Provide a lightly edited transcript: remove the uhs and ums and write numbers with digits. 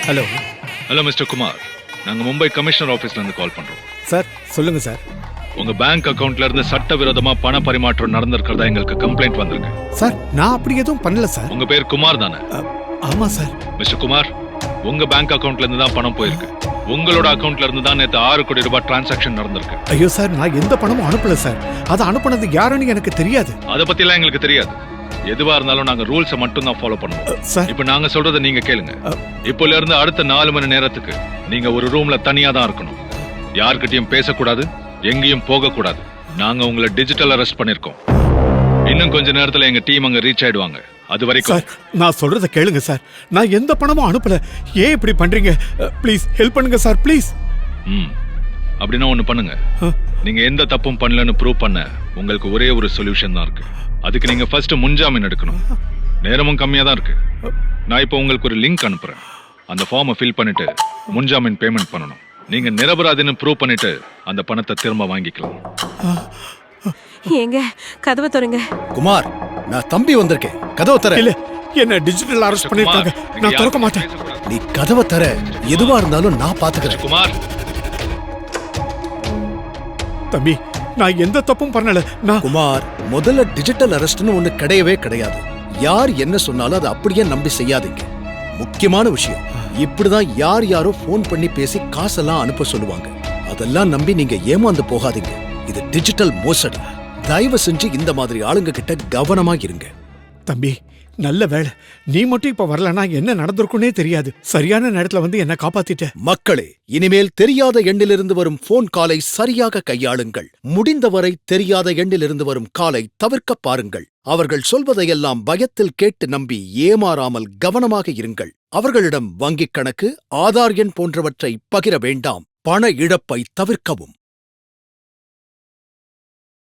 Hello. Hello mister Kumar, நாங்க Mumbai commissioner ஆபீஸ்ல இருந்து கால் பண்றோம். சார் சொல்லுங்க சார். உங்க பேங்க் அக்கவுண்ட்ல இருந்து சட்டவிரோதமா பண பரிமாற்றம் நடந்திருக்கிறதா எங்களுக்கு கம்ப்ளைண்ட் வந்திருக்கு. சார் நான் அப்படி எதுவும் பண்ணல சார். உங்க பேர் குமார் தானே? ஆமா சார். மிஸ்டர் குமார், உங்க பேங்க் அக்கவுண்ட்ல இருந்து தான் பணம் போயிருக்கு. உங்களோட அக்கவுண்ட்ல இருந்து தான் நேத்து 6 கோடி ரூபாய் டிரான்சாக்ஷன் நடந்திருக்கு. ஐயோ சார், நான் எந்த பணமும் அனுப்பல சார். அது அனுப்புனது யாருன்னு எனக்கு தெரியாது. அத பத்தி எல்லாம் எங்களுக்கு தெரியாது. எதுவா இருந்தாலும் நாங்க ரூல்ஸை மட்டும் தான் ஃபாலோ பண்ணுவோம். சார் இப்ப நாங்க சொல்றதை நீங்க கேளுங்க. இப்போல இருந்து அடுத்த 4 மணி நேரத்துக்கு நீங்க ஒரு ரூம்ல தனியா தான் இருக்கணும். யார்கிட்டயும் பேசக்கூடாது, எங்கேயும் போக கூடாது. நாங்க உங்களை டிஜிட்டல் அரெஸ்ட் பண்ணிருக்கோம். இன்னும் கொஞ்ச நேரத்துல எங்க டீம் அங்க ரீச் ஆயிடுவாங்க. அது வரைக்கும் சார் நான் சொல்றத கேளுங்க சார். நான் எந்த பணமும் அனுப்பல. ஏன் இப்படி பண்றீங்க? ப்ளீஸ் ஹெல்ப் பண்ணுங்க சார், ப்ளீஸ். அப்படின்னா ஒண்ணு பண்ணுங்க. நீங்க எந்த தப்பும் பண்ணலன்னு ப்ரூவ் பண்ண உங்களுக்கு ஒரே ஒரு சொல்யூஷன் தான் இருக்கு. அதுக்கு நீங்க ஃபர்ஸ்ட் முன்ஜாமீன் எடுக்கணும். நேரமும் கம்மியா தான் இருக்கு. நான் இப்போ உங்களுக்கு ஒரு லிங்க் அனுப்புறேன். அந்த ஃபார்மை ஃபில் பண்ணிட்டு முன்ஜாமீன் பேமெண்ட் பண்ணணும். நீங்க நிரபராதின்னு ப்ரூவ் பண்ணிட்டு அந்த பணத்தை திரும்ப வாங்கிக்கலாம். ஏங்க கதவை திறங்க. குமார், நான் தம்பி வந்திருக்கேன். கதவை தர. இல்ல, என்ன டிஜிட்டல் அரெஸ்ட் பண்ணிருக்காங்க. நான் திறக்க மாட்டேன். நீ கதவை தர. எதுவா இருந்தாலும் நான் பாத்துக்கிறேன். குமார், தம்பி நான் எந்த தப்பும் பண்ணல. நான் குமார், முதல்ல டிஜிட்டல் அரெஸ்ட்னு ஒண்ணு கிடையவே கிடையாது. யார் என்ன சொன்னாலும் அதை அப்படியே நம்பி செய்யாதீங்க. முக்கியமான விஷயம், இப்படிதான் யாரோ போன் பண்ணி பேசி காசெல்லாம் அனுப்ப சொல்லுவாங்க. அதெல்லாம் நம்பி நீங்க ஏமாந்து போகாதீங்க. இது டிஜிட்டல் மோசடி. தயவு செஞ்சு இந்த மாதிரி ஆளுங்க கிட்ட கவனமா இருங்க. தம்பி நல்ல வேளை நீ மட்டும் இப்ப வரலனா என்ன நடந்திருக்குன்னே தெரியாது. சரியான நேரத்துல வந்து என்ன காப்பாத்திட்ட. மக்களே, இனிமேல் தெரியாத எண்ணிலிருந்து வரும் போன் காலை சரியாக கையாளுங்கள். முடிந்தவரை தெரியாத எண்ணிலிருந்து வரும் காலை தவிர்க்க பாருங்கள். அவர்கள் சொல்வதையெல்லாம் பயத்தில் கேட்டு நம்பி ஏமாறாமல் கவனமாக இருங்கள். அவர்களிடம் வங்கிக் கணக்கு, ஆதார் எண் போன்றவற்றை பகிர வேண்டாம். பண இழப்பை தவிர்க்கவும்.